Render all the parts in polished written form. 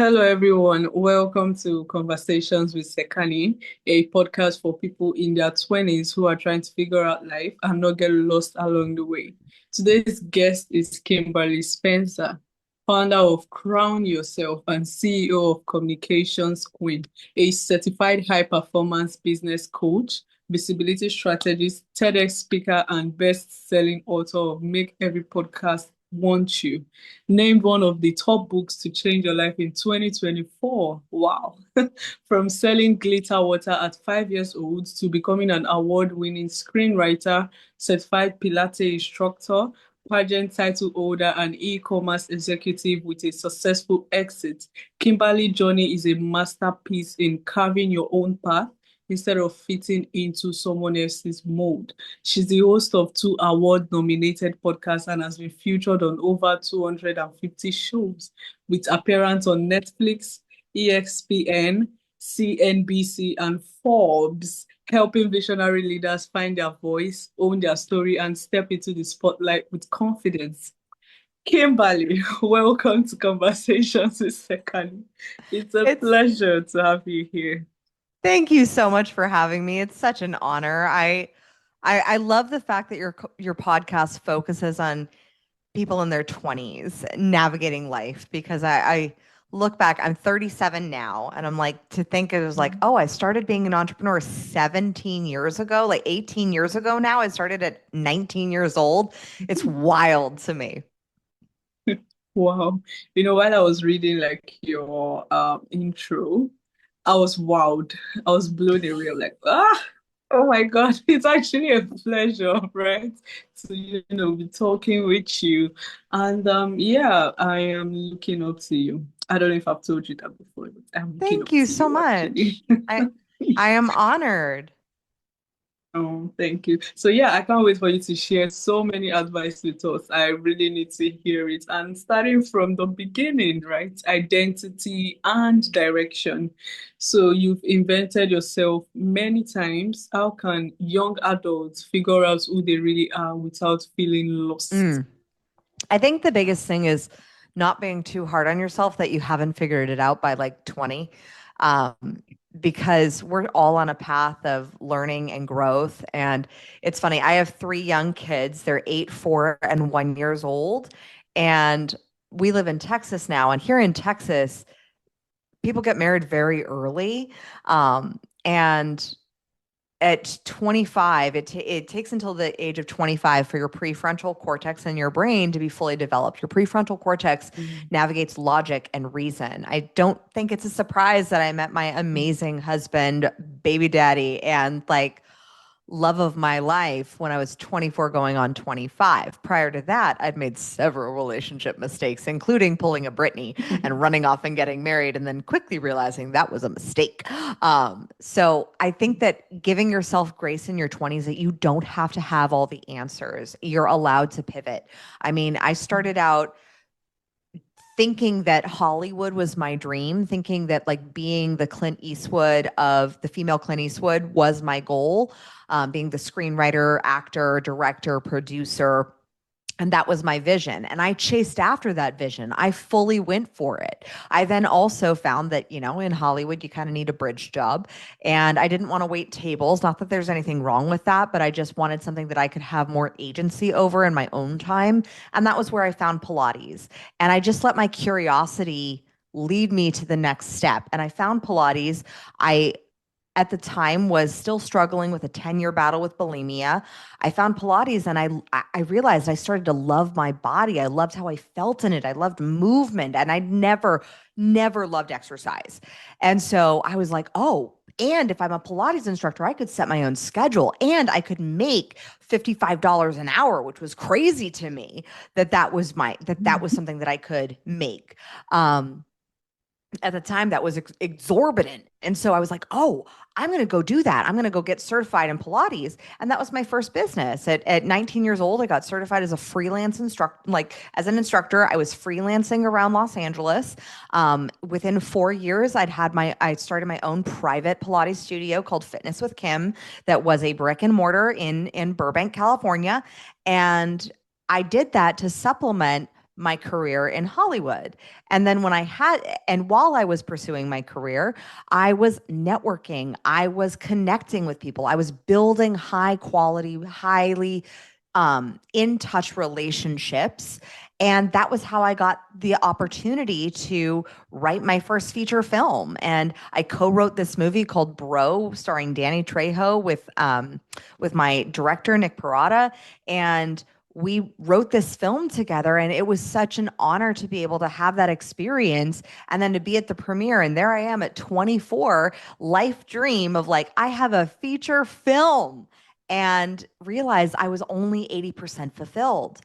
Hello, everyone. Welcome to Conversations with Sekani, a podcast for people in their 20s who are trying to figure out life and not get lost along the way. Today's guest is Kimberly Spencer, founder of Crown Yourself and CEO of Communications Queen, a certified high-performance business coach, visibility strategist, TEDx speaker, and best-selling author of Make Every Podcast Want You, named one of the top books to change your life in 2024. Wow. From selling glitter water at 5 years old to becoming an award-winning screenwriter, certified Pilates instructor, pageant title holder, and e-commerce executive with a successful exit, Kimberly's journey is a masterpiece in carving your own path instead of fitting into someone else's mold. She's the host of two award-nominated podcasts and has been featured on over 250 shows, with appearance on Netflix, ESPN, CNBC, and Forbes, helping visionary leaders find their voice, own their story, and step into the spotlight with confidence. Kimberly, welcome to Conversations with Sekani. It's a It's pleasure to have you here. Thank you so much for having me. It's such an honor. I love the fact that your podcast focuses on people in their 20s navigating life because I look back, I'm 37 now, and I'm like to think it was like, oh, I started being an entrepreneur 17 years ago, like 18 years ago now. I started at 19 years old. It's wild to me. Wow. While I was reading like your intro, I was wowed. I was blown away. I'm like, oh my God, it's actually a pleasure, right? To, be talking with you. And yeah, I am looking up to you. I don't know if I've told you that before, but I'm looking Thank up you to so you actually. much. I am honored. Oh, thank you. So yeah, I can't wait for you to share so many advice with us. I really need to hear it. And starting from the beginning, right? Identity and direction. So you've invented yourself many times. How can young adults figure out who they really are without feeling lost? Mm. I think the biggest thing is not being too hard on yourself that you haven't figured it out by like 20. Um, because we're all on a path of learning and growth. And it's funny, I have three young kids. They're 8, 4, and 1 years old. And we live in Texas now. And here in Texas, people get married very early. And at 25, it takes until the age of 25 for your prefrontal cortex in your brain to be fully developed. Your prefrontal cortex Mm. navigates logic and reason. I don't think it's a surprise that I met my amazing husband, baby daddy, and like love of my life when I was 24 going on 25. Prior to that, I'd made several relationship mistakes, including pulling a Britney and running off and getting married and then quickly realizing that was a mistake. So I think that giving yourself grace in your 20s that you don't have to have all the answers. You're allowed to pivot. I mean, I started out thinking that Hollywood was my dream, thinking that like being the Clint Eastwood of the female Clint Eastwood was my goal, being the screenwriter, actor, director, producer. And that was my vision. And I chased after that vision. I fully went for it. I then also found that, in Hollywood, you kind of need a bridge job. And I didn't want to wait tables. Not that there's anything wrong with that, but I just wanted something that I could have more agency over in my own time. And that was where I found Pilates. And I just let my curiosity lead me to the next step. And I found Pilates. I at the time was still struggling with a 10-year battle with bulimia. I found Pilates and I realized I started to love my body. I loved how I felt in it. I loved movement and I'd never loved exercise. And so I was like, "Oh, and if I'm a Pilates instructor, I could set my own schedule and I could make $55 an hour, which was crazy to me that was something that I could make." At the time that was exorbitant. And so I was like, oh, I'm going to go do that. I'm going to go get certified in Pilates. And that was my first business. At 19 years old, I got certified as a freelance instructor. Like as an instructor, I was freelancing around Los Angeles. Within 4 years, I started my own private Pilates studio called Fitness with Kim that was a brick and mortar in Burbank, California. And I did that to supplement my career in Hollywood. And then while I was pursuing my career, I was networking, I was connecting with people, I was building high quality, highly in touch relationships. And that was how I got the opportunity to write my first feature film. And I co-wrote this movie called Bro, starring Danny Trejo with my director, Nick Parada. And we wrote this film together, and it was such an honor to be able to have that experience and then to be at the premiere. And there I am at 24, life dream of like, I have a feature film, and realized I was only 80% fulfilled.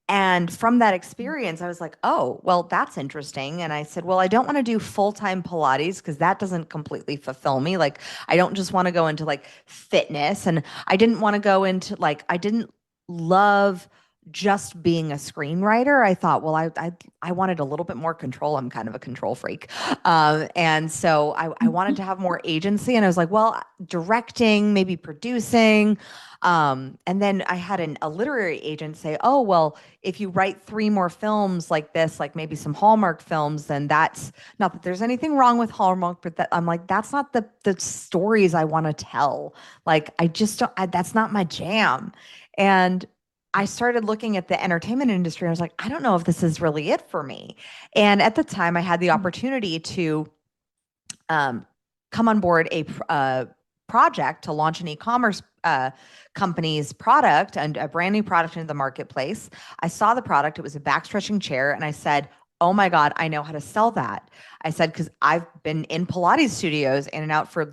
And from that experience, I was like, oh, well, that's interesting. And I said, well, I don't want to do full-time Pilates because that doesn't completely fulfill me. Like, I don't just want to go into like fitness. And I didn't want to go into like, I didn't love just being a screenwriter. I thought, well, I wanted a little bit more control. I'm kind of a control freak. And so I wanted to have more agency. And I was like, well, directing, maybe producing. And then I had a literary agent say, oh, well, if you write 3 more films like this, like maybe some Hallmark films, then that's not that there's anything wrong with Hallmark, but that I'm like, that's not the stories I want to tell. Like, I just don't, that's not my jam. And I started looking at the entertainment industry. And I was like, I don't know if this is really it for me. And at the time, I had the opportunity to come on board a project to launch an e-commerce company's product and a brand new product into the marketplace. I saw the product. It was a backstretching chair. And I said, oh my God, I know how to sell that. I said, because I've been in Pilates studios in and out for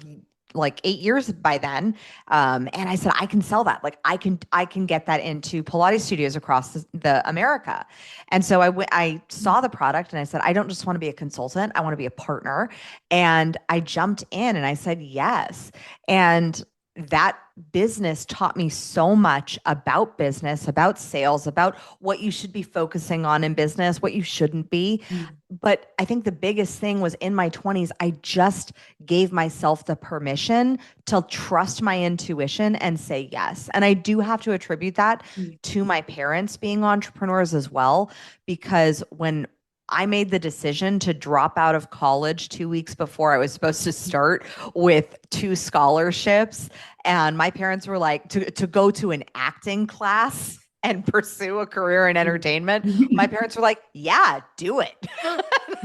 like 8 years by then. And I said, I can sell that. Like I can get that into Pilates studios across the America. And so I saw the product and I said, I don't just want to be a consultant. I want to be a partner. And I jumped in and I said, yes. And that business taught me so much about business, about sales, about what you should be focusing on in business, what you shouldn't be. But I think the biggest thing was in my 20s, I just gave myself the permission to trust my intuition and say yes. And I do have to attribute that to my parents being entrepreneurs as well, because when I made the decision to drop out of college 2 weeks before I was supposed to start with 2 scholarships. And my parents were like, to go to an acting class and pursue a career in entertainment. My parents were like, yeah, do it. I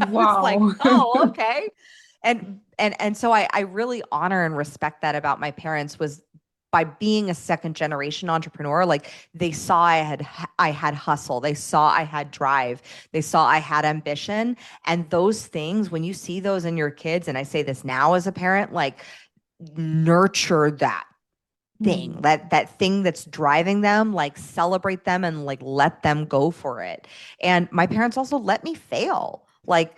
was like, Wow. oh, okay. And so I really honor and respect that about my parents, was by being a second generation entrepreneur. Like, they saw I had hustle, they saw I had drive, they saw I had ambition. And those things, when you see those in your kids, and I say this now as a parent, like, nurture that thing, that thing that's driving them, like celebrate them and like let them go for it. And my parents also let me fail. Like,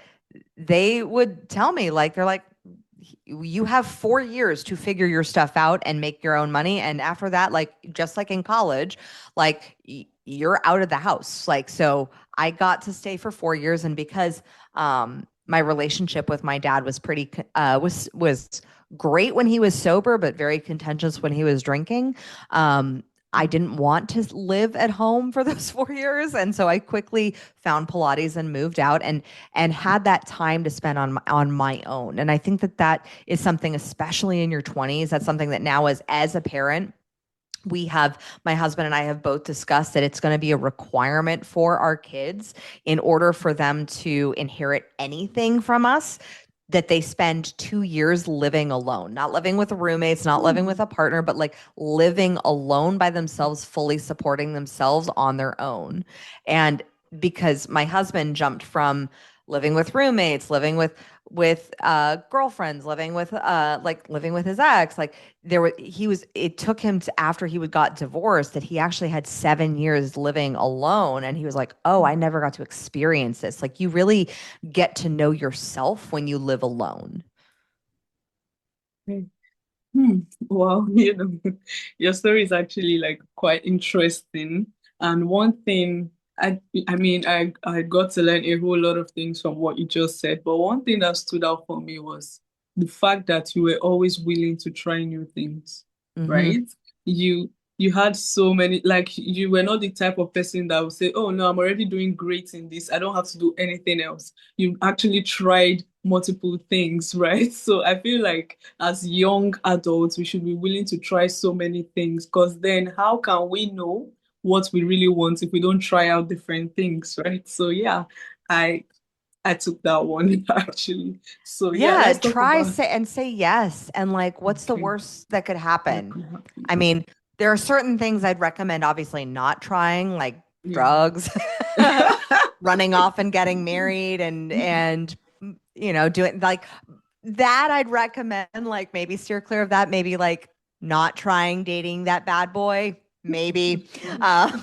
they would tell me, like, they're like, you have 4 years to figure your stuff out and make your own money. And after that, like, just like in college, like, you're out of the house. Like, so I got to stay for 4 years. And because my relationship with my dad was pretty, was great when he was sober, but very contentious when he was drinking. I didn't want to live at home for those 4 years. And so I quickly found Pilates and moved out and had that time to spend on my own. And I think that is something, especially in your 20s, that's something that now as a parent, my husband and I have both discussed that it's going to be a requirement for our kids, in order for them to inherit anything from us, that they spend 2 years living alone, not living with roommates, not living with a partner, but like living alone by themselves, fully supporting themselves on their own. And because my husband jumped from living with roommates, living with girlfriends, living with his ex, like, it took him to, after he got divorced, that he actually had 7 years living alone. And he was like, oh, I never got to experience this. Like, you really get to know yourself when you live alone. Wow, your story is actually like quite interesting. And one thing I mean, I got to learn a whole lot of things from what you just said, but one thing that stood out for me was the fact that you were always willing to try new things, Mm-hmm. right? You you had so many, like you were not the type of person that would say, oh no, I'm already doing great in this. I don't have to do anything else. You actually tried multiple things, right? So I feel like as young adults, we should be willing to try so many things because then how can we know what we really want if we don't try out different things, right? So yeah, I I took that one actually. So yeah, Yeah, let's talk about say yes. And like, what's the okay, worst that could that happen? could happen. I mean, there are certain things I'd recommend obviously not trying, like Yeah. drugs, running off and getting married and doing like that I'd recommend, like maybe steer clear of that, maybe like not trying dating that bad boy, maybe. Uh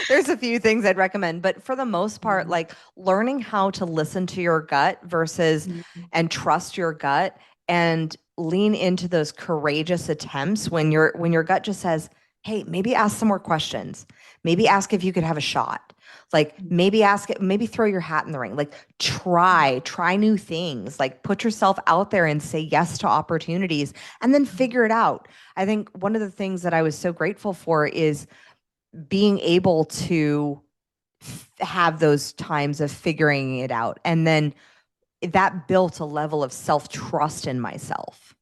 There's a few things I'd recommend, but for the most part, like learning how to listen to your gut versus and trust your gut and lean into those courageous attempts when your gut just says, "Hey, maybe ask some more questions. Maybe ask if you could have a shot." Like maybe ask it, maybe throw your hat in the ring. Like try new things. Like put yourself out there and say yes to opportunities and then figure it out. I think one of the things that I was so grateful for is being able to have those times of figuring it out. And then that built a level of self-trust in myself.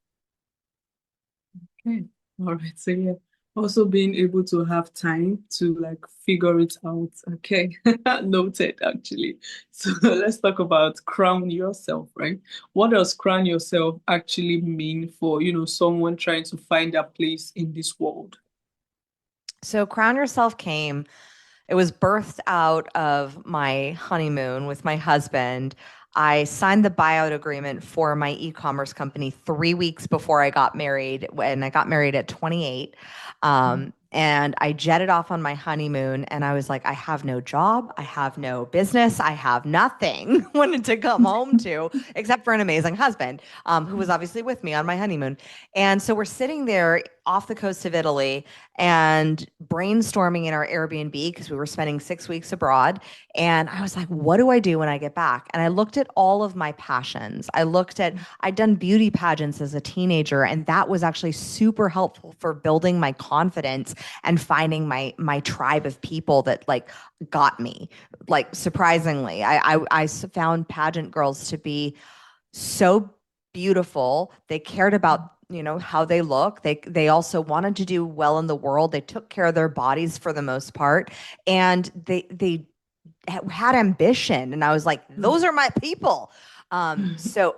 Okay. All right. So yeah, also being able to have time to like figure it out. Okay. Noted actually. So let's talk about crown yourself, right? What does crown yourself actually mean for, someone trying to find a place in this world? So Crown Yourself came, it was birthed out of my honeymoon with my husband. I signed the buyout agreement for my e-commerce company 3 weeks before I got married, when I got married at 28. And I jetted off on my honeymoon and I was like, I have no job. I have no business. I have nothing wanted to come home to except for an amazing husband who was obviously with me on my honeymoon. And so we're sitting there off the coast of Italy and brainstorming in our Airbnb because we were spending 6 weeks abroad. And I was like, what do I do when I get back? And I looked at all of my passions. I'd done beauty pageants as a teenager, and that was actually super helpful for building my confidence and finding my tribe of people that like got me. Like surprisingly, I found pageant girls to be so beautiful. They cared about how they look. They also wanted to do well in the world. They took care of their bodies for the most part, and they had ambition. And I was like, those are my people. So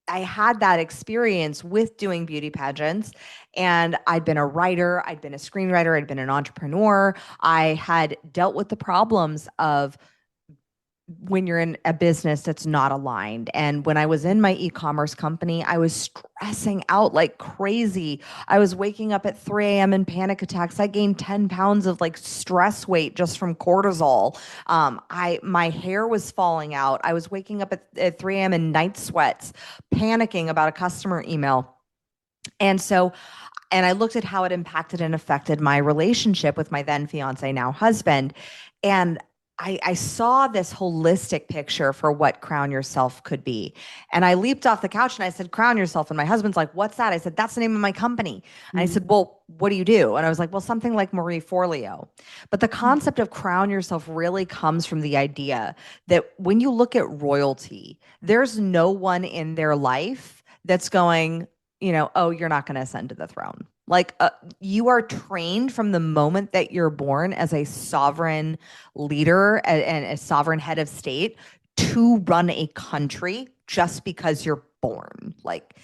I had that experience with doing beauty pageants, and I'd been a writer, I'd been a screenwriter, I'd been an entrepreneur. I had dealt with the problems of when you're in a business that's not aligned. And when I was in my e-commerce company, I was stressing out like crazy. I was waking up at 3 a.m. in panic attacks. I gained 10 pounds of like stress weight just from cortisol. My hair was falling out. I was waking up at 3 a.m. in night sweats, panicking about a customer email. And I looked at how it impacted and affected my relationship with my then fiance, now husband. And I saw this holistic picture for what Crown Yourself could be. And I leaped off the couch and I said, Crown Yourself. And my husband's like, what's that? I said, that's the name of my company. And I said, well, what do you do? And I was like, well, something like Marie Forleo. But the concept of Crown Yourself really comes from the idea that when you look at royalty, there's no one in their life that's going, oh, you're not going to ascend to the throne. Like you are trained from the moment that you're born as a sovereign leader and a sovereign head of state to run a country just because you're born. Like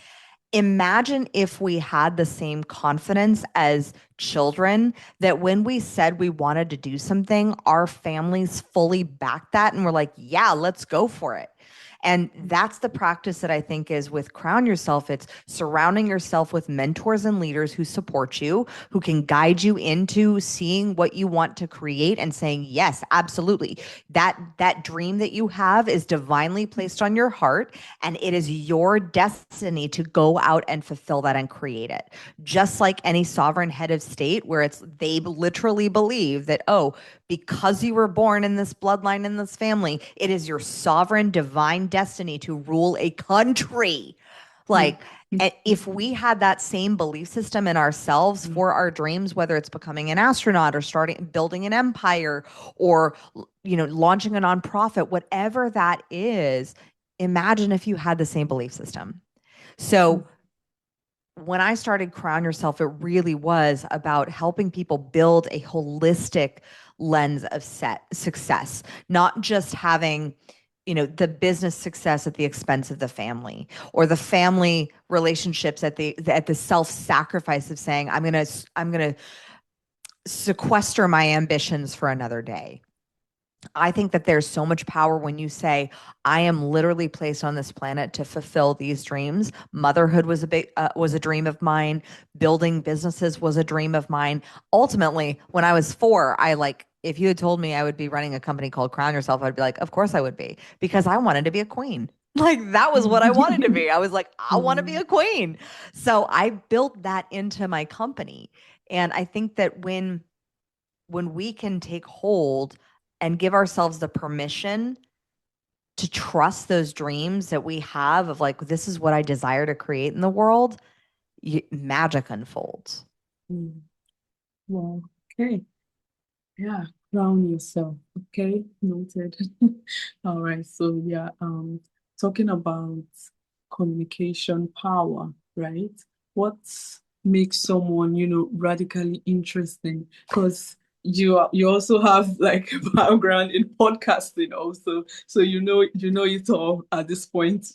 imagine if we had the same confidence as children that when we said we wanted to do something, our families fully backed that and were like, yeah, let's go for it. And that's the practice that I think is with Crown Yourself. It's surrounding yourself with mentors and leaders who support you, who can guide you into seeing what you want to create and saying, yes, absolutely. That dream that you have is divinely placed on your heart, and it is your destiny to go out and fulfill that and create it. Just like any sovereign head of state, where they literally believe that, oh, because you were born in this bloodline, in this family, it is your sovereign divine destiny to rule a country. Like And if we had that same belief system in ourselves for our dreams, whether it's becoming an astronaut or building an empire or, launching a nonprofit, whatever that is, imagine if you had the same belief system. So when I started Crown Yourself, it really was about helping people build a holistic lens of success, not just having, the business success at the expense of the family, or the family relationships at the self-sacrifice of saying, I'm gonna sequester my ambitions for another day. I think that there's so much power when you say, I am literally placed on this planet to fulfill these dreams. Motherhood was a dream of mine. Building businesses was a dream of mine. Ultimately, when I was 4, if you had told me I would be running a company called Crown Yourself, I'd be like, of course I would be, because I wanted to be a queen. Like, that was what I wanted to be. I was like, I want to be a queen. So I built that into my company. And I think that when we can take hold and give ourselves the permission to trust those dreams that we have of like, this is what I desire to create in the world, magic unfolds. Well, okay. Yeah, crown yourself. Okay, noted. All right. So yeah, talking about communication power, right? What makes someone, radically interesting? Because you also have like a background in podcasting also. So it all at this point.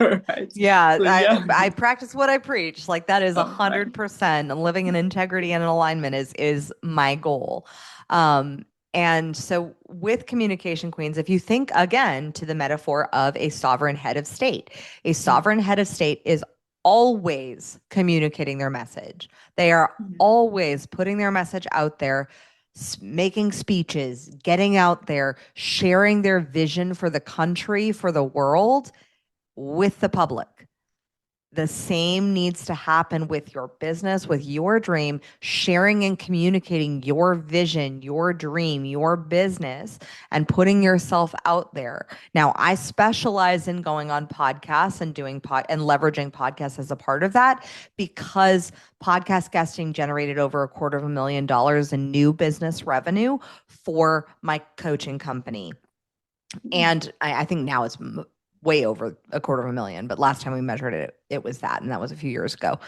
Right. Yeah, So yeah. I practice what I preach. Like, that is 100%. Living in integrity and in alignment is my goal. And so with communication queens, if you think again to the metaphor of a sovereign head of state, a sovereign head of state is always communicating their message. They are always putting their message out there, making speeches, getting out there, sharing their vision for the country, for the world, with the public. The same needs to happen with your business, with your dream, sharing and communicating your vision, your dream, your business, and putting yourself out there. Now, I specialize in going on podcasts and doing and leveraging podcasts as a part of that, because podcast guesting generated over $250,000 in new business revenue for my coaching company. And I think now it's way over $250,000, but last time we measured it, it was that, and that was a few years ago.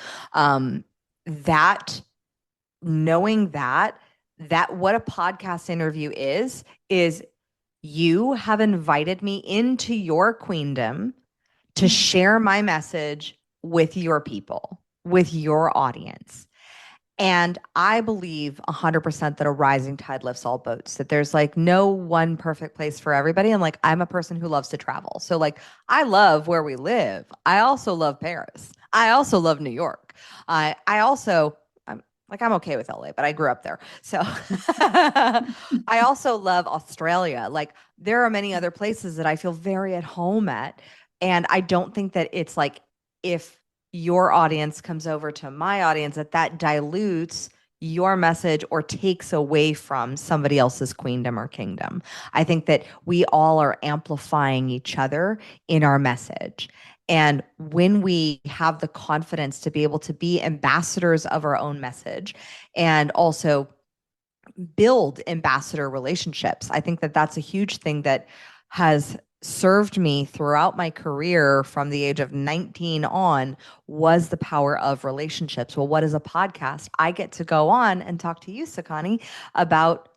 Knowing that what a podcast interview is you have invited me into your queendom to share my message with your people, with your audience. And I believe 100% that a rising tide lifts all boats, that there's like no one perfect place for everybody. And like, I'm a person who loves to travel. So like, I love where we live. I also love Paris. I also love New York. I'm okay with LA, but I grew up there. So I also love Australia. Like, there are many other places that I feel very at home at. And I don't think that it's like, if your audience comes over to my audience, that dilutes your message or takes away from somebody else's queendom or kingdom. I think that we all are amplifying each other in our message. And when we have the confidence to be able to be ambassadors of our own message and also build ambassador relationships, I think that that's a huge thing that has served me throughout my career from the age of 19 on, was the power of relationships. Well, what is a podcast? I get to go on and talk to you, Sekani, about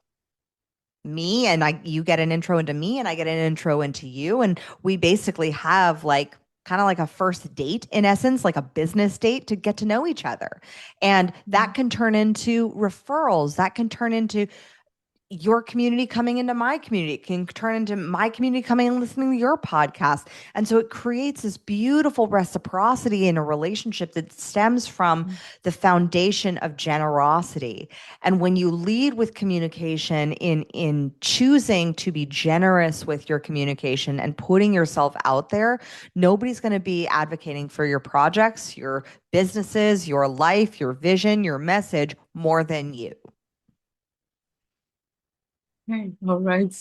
me, and you get an intro into me and I get an intro into you. And we basically have like kind of like a first date, in essence, like a business date, to get to know each other. And that can turn into referrals. That can turn into your community coming into my community. It can turn into my community coming and listening to your podcast. And so it creates this beautiful reciprocity in a relationship that stems from the foundation of generosity. And when you lead with communication, in choosing to be generous with your communication and putting yourself out there, nobody's going to be advocating for your projects, your businesses, your life, your vision, your message more than you. Okay, all right.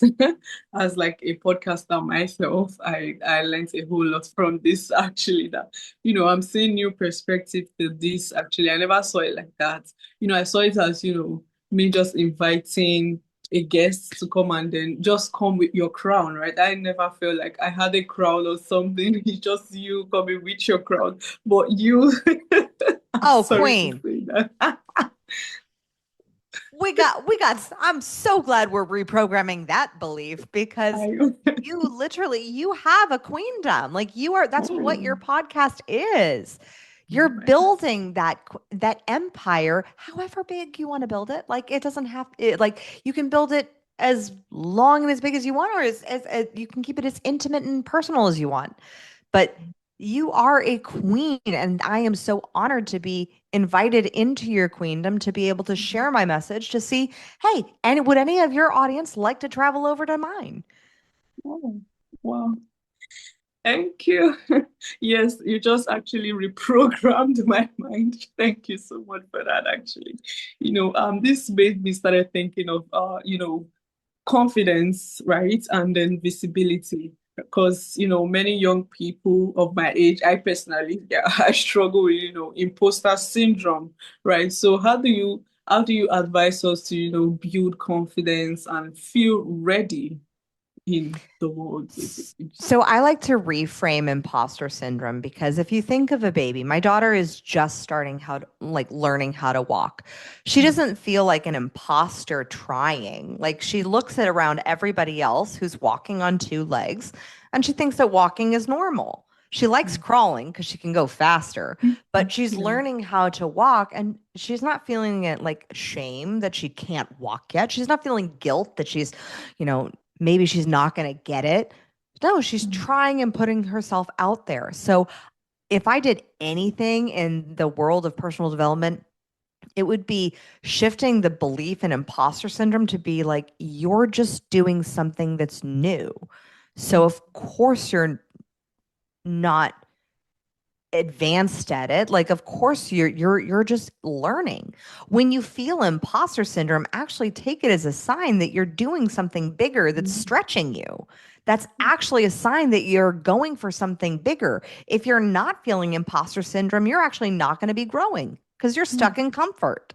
As like a podcaster myself, I learned a whole lot from this actually that, I'm seeing new perspective to this actually. I never saw it like that. I saw it as, me just inviting a guest to come and then just come with your crown, right? I never felt like I had a crown or something. It's just you coming with your crown. But you, I'm Oh, sorry to queen. say that. I'm so glad we're reprogramming that belief because I, you have a queendom. Like that's what oh your podcast is. You're my God. building that empire, however big you want to build it. Like it doesn't have like you can build it as long and as big as you want, or as you can keep it as intimate and personal as you want. But you are a queen, and I am so honored to be invited into your queendom to be able to share my message to see, hey, and would any of your audience like to travel over to mine? Oh, wow. Thank you. Yes, you just actually reprogrammed my mind. Thank you so much for that, actually. This made me started thinking of confidence, right? And then visibility. Because, many young people of my age, I personally, yeah, I struggle with, imposter syndrome, right? So how do you advise us to, build confidence and feel ready in the world, basically? So I like to reframe imposter syndrome because if you think of a baby, my daughter is just starting learning how to walk. She doesn't feel like an imposter trying. Like she looks at around everybody else who's walking on two legs and she thinks that walking is normal. She likes crawling because she can go faster, but she's Yeah. learning how to walk and she's not feeling it like shame that she can't walk yet. She's not feeling guilt that maybe she's not going to get it. No, she's trying and putting herself out there. So if I did anything in the world of personal development, it would be shifting the belief in imposter syndrome to be like, you're just doing something that's new. So of course you're not advanced at it. Like of course you're just learning. When you feel imposter syndrome, actually take it as a sign that you're doing something bigger that's stretching you. That's actually a sign that you're going for something bigger. If you're not feeling imposter syndrome, you're actually not going to be growing because you're stuck in comfort.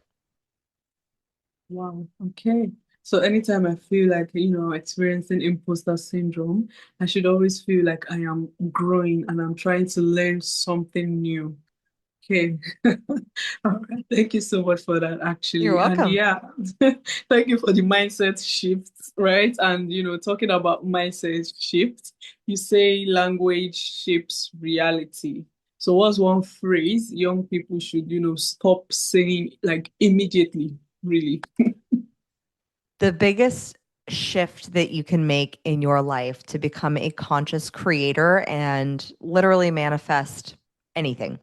Wow. Okay. So anytime I feel like, experiencing imposter syndrome, I should always feel like I am growing and I'm trying to learn something new. Okay. All right. Thank you so much for that, You're actually. And welcome. yeah, thank you for the mindset shift, right? And, talking about mindset shift, you say language shapes reality. So what's one phrase young people should, stop saying like immediately, really? The biggest shift that you can make in your life to become a conscious creator and literally manifest anything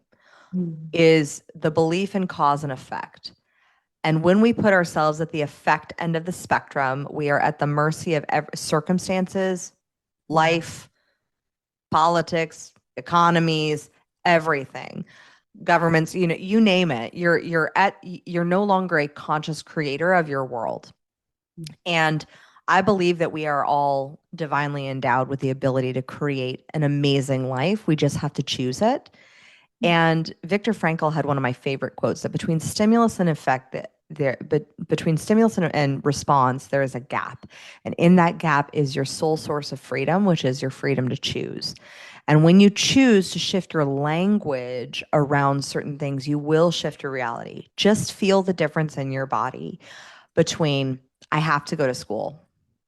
Mm. is the belief in cause and effect. And when we put ourselves at the effect end of the spectrum, we are at the mercy of circumstances, life, politics, economies, everything, governments, you name it. You're no longer a conscious creator of your world. And I believe that we are all divinely endowed with the ability to create an amazing life. We just have to choose it. And Viktor Frankl had one of my favorite quotes that between stimulus and effect, between stimulus and response, there is a gap. And in that gap is your sole source of freedom, which is your freedom to choose. And when you choose to shift your language around certain things, you will shift your reality. Just feel the difference in your body between I have to go to school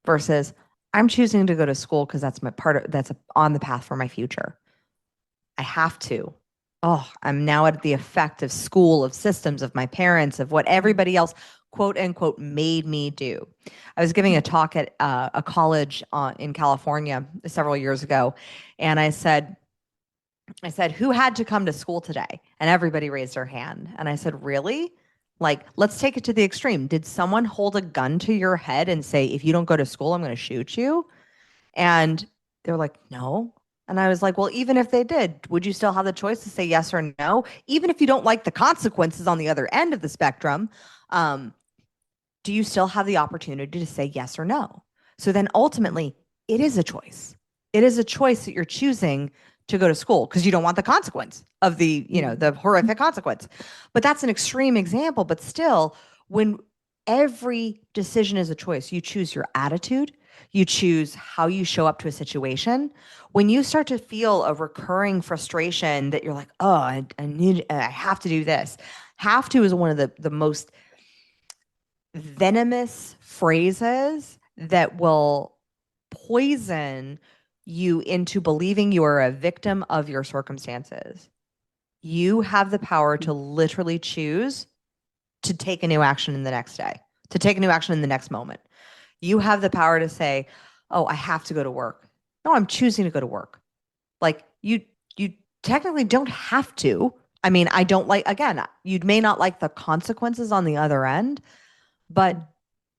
versus I'm choosing to go to school because that's on the path for my future. I have to. Oh, I'm now at the effect of school, of systems, of my parents, of what everybody else, quote unquote, made me do. I was giving a talk at a college in California several years ago, and I said, who had to come to school today? And everybody raised their hand. And I said, really? Like, let's take it to the extreme. Did someone hold a gun to your head and say, if you don't go to school, I'm going to shoot you? And they're like, no. And I was like, well, even if they did, would you still have the choice to say yes or no? Even if you don't like the consequences on the other end of the spectrum, um, do you still have the opportunity to say yes or no? So then ultimately, it is a choice. It is a choice that you're choosing to go to school because you don't want the consequence of the, the horrific consequence. But that's an extreme example. But still, when every decision is a choice, you choose your attitude, you choose how you show up to a situation. When you start to feel a recurring frustration that you're like, oh, I have to do this. Have to is one of the most venomous phrases that will poison you into believing you are a victim of your circumstances. You have the power to literally choose to take a new action in the next day, to take a new action in the next moment. You have the power to say, oh, I have to go to work. No, I'm choosing to go to work. Like you technically don't have to. I mean, I don't like, again, you may not like the consequences on the other end, but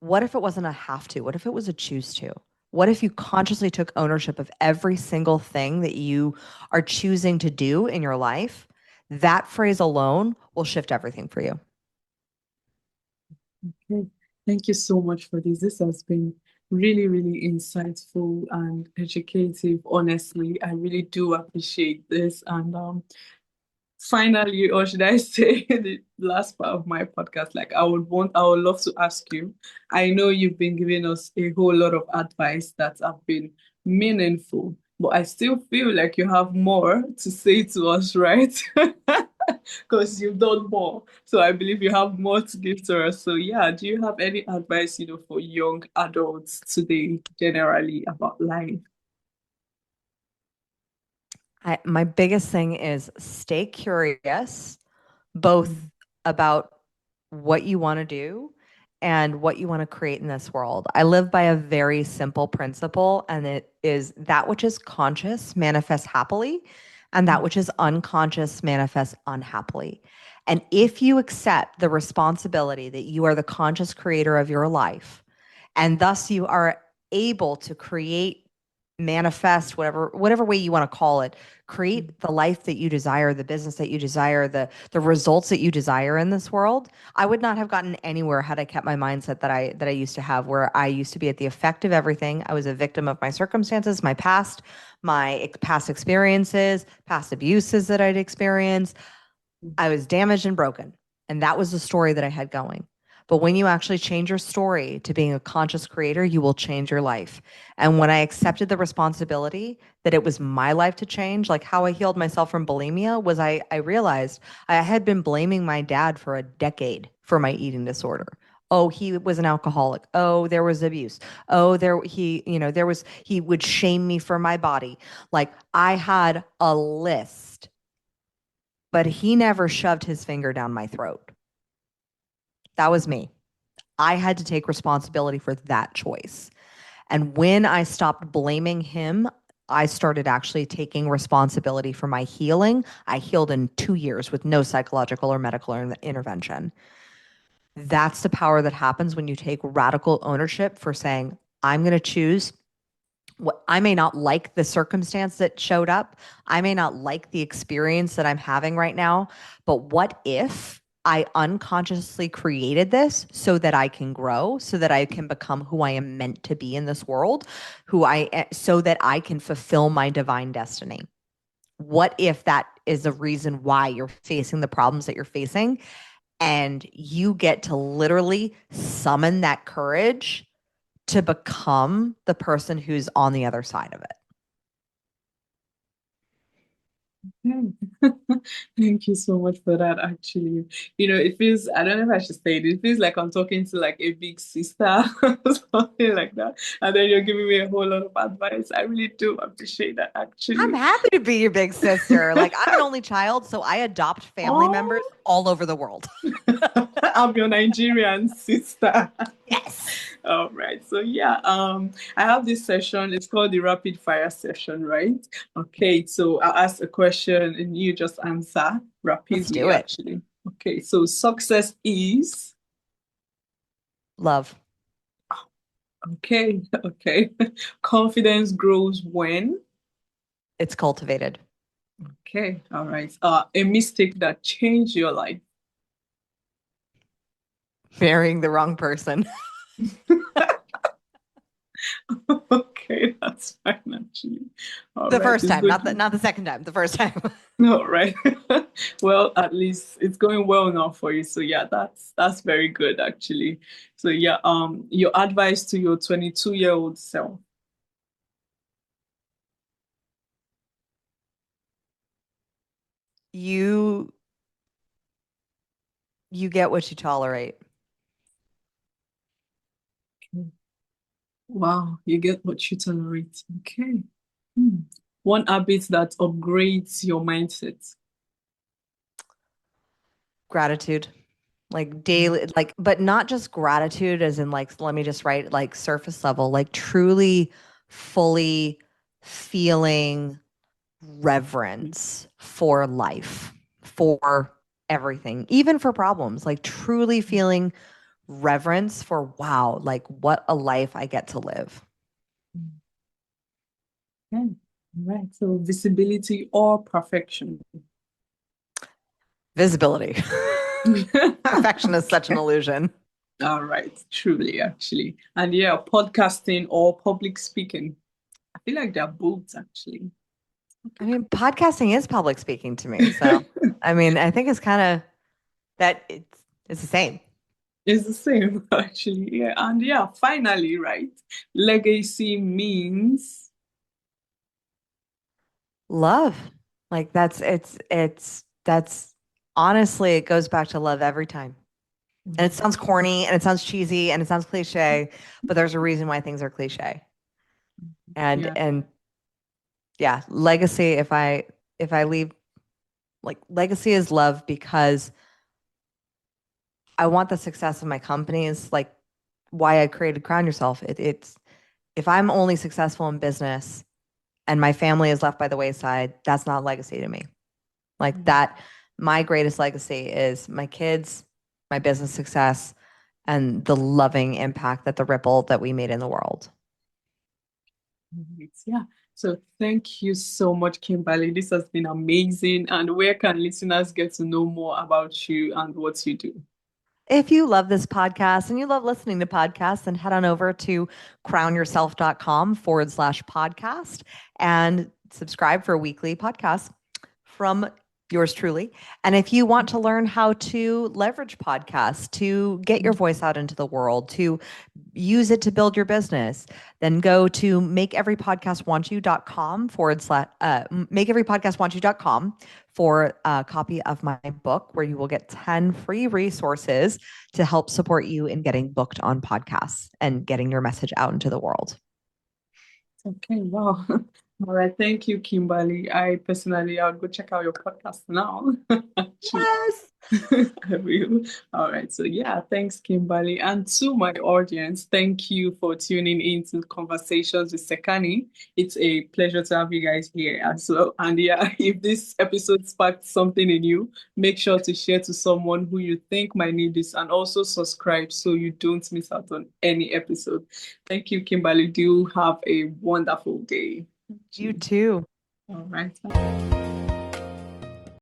what if it wasn't a have to? What if it was a choose to? What if you consciously took ownership of every single thing that you are choosing to do in your life? That phrase alone will shift everything for you. Okay. Thank you so much for this. This has been really, really insightful and educative. Honestly, I really do appreciate this. And finally, or should I say the last part of my podcast, like I would love to ask you. I know you've been giving us a whole lot of advice that have been meaningful, but I still feel like you have more to say to us, right? Because you've done more. So I believe you have more to give to us. So yeah, do you have any advice, for young adults today, generally about life? My biggest thing is stay curious, both about what you want to do and what you want to create in this world. I live by a very simple principle, and it is that which is conscious manifests happily, and that which is unconscious manifests unhappily. And if you accept the responsibility that you are the conscious creator of your life, and thus you are able to create, manifest, whatever way you want to call it, create the life that you desire, the business that you desire, the results that you desire in this world. I would not have gotten anywhere had I kept my mindset that I used to have, where I used to be at the effect of everything. I was a victim of my circumstances, my past experiences, past abuses that I'd experienced. I was damaged and broken. And that was the story that I had going. But when you actually change your story to being a conscious creator, you will change your life. And when I accepted the responsibility that it was my life to change, like how I healed myself from bulimia, was I realized I had been blaming my dad for a decade for my eating disorder. Oh, he was an alcoholic. Oh, there was abuse. Oh, he would shame me for my body. Like I had a list, but he never shoved his finger down my throat. That was me. I had to take responsibility for that choice. And when I stopped blaming him, I started actually taking responsibility for my healing. I healed in 2 years with no psychological or medical intervention. That's the power that happens when you take radical ownership for saying, I'm going to choose what I may not like the circumstance that showed up. I may not like the experience that I'm having right now, but what if I unconsciously created this so that I can grow, so that I can become who I am meant to be in this world, so that I can fulfill my divine destiny? What if that is the reason why you're facing the problems that you're facing, and you get to literally summon that courage to become the person who's on the other side of it? Hmm. Thank you so much for that, actually. It feels, I don't know if I should say it feels like I'm talking to like a big sister or something like that. And then you're giving me a whole lot of advice. I really do appreciate that, I'm actually. happy to be your big sister. Like, I'm an only child, so I adopt family members Oh, all over the world. I'm your Nigerian sister. Yes. All right. So yeah, I have this session. It's called the rapid fire session, right? Okay. So I'll ask a question and you just answer Let's rapidly, do it. actually. Okay. So success is. Love. Okay. Okay. Confidence grows when. It's cultivated. Okay. All right. A mistake that changed your life. Marrying the wrong person. Okay, that's fine actually. All The right, first it's time, good. not the second time, the first time. No, right. Well, at least it's going well now for you. So yeah, that's very good actually. So yeah, your advice to your 22-year-old self. You you get what you tolerate. Wow, you get what you tolerate. Okay. Hmm. One habit that upgrades your mindset. Gratitude. Like daily, like, but not just gratitude as in like, let me just write like surface level, like truly, fully feeling reverence for life, for everything, even for problems, like truly feeling reverence for, wow, like what a life I get to live. Okay. Right. So visibility or perfection. Visibility. Perfection is such an Okay. illusion. All right. Truly, actually. And yeah, podcasting or public speaking. I feel like they're both actually. I mean, podcasting is public speaking to me. So, I mean, I think it's kind of that it's the same. It's the same, actually. Yeah. And yeah, finally, right? Legacy means. Love. Like that's honestly, it goes back to love every time. And it sounds corny and it sounds cheesy and it sounds cliche, but there's a reason why things are cliche. Yeah. And yeah, legacy, if I leave, like, legacy is love because I want the success of my companies, like why I created Crown Yourself. It's if I'm only successful in business and my family is left by the wayside, that's not legacy to me. Like that, my greatest legacy is my kids, my business success, and the loving impact that the ripple that we made in the world. Right. Yeah. So thank you so much, Kimberly. This has been amazing. And where can listeners get to know more about you and what you do? If you love this podcast and you love listening to podcasts, then head on over to crownyourself.com/podcast and subscribe for weekly podcasts from yours truly. And if you want to learn how to leverage podcasts to get your voice out into the world, to use it to build your business, then go to makeeverypodcastwantyou.com for a copy of my book where you will get 10 free resources to help support you in getting booked on podcasts and getting your message out into the world. Okay, wow. All right. Thank you, Kimberly. I'll go check out your podcast now. Actually. Yes. I will. All right. So yeah, thanks, Kimberly. And to my audience, thank you for tuning in to Conversations with Sekani. It's a pleasure to have you guys here as well. And yeah, if this episode sparked something in you, make sure to share to someone who you think might need this and also subscribe so you don't miss out on any episode. Thank you, Kimberly. Do have a wonderful day. You too. All right.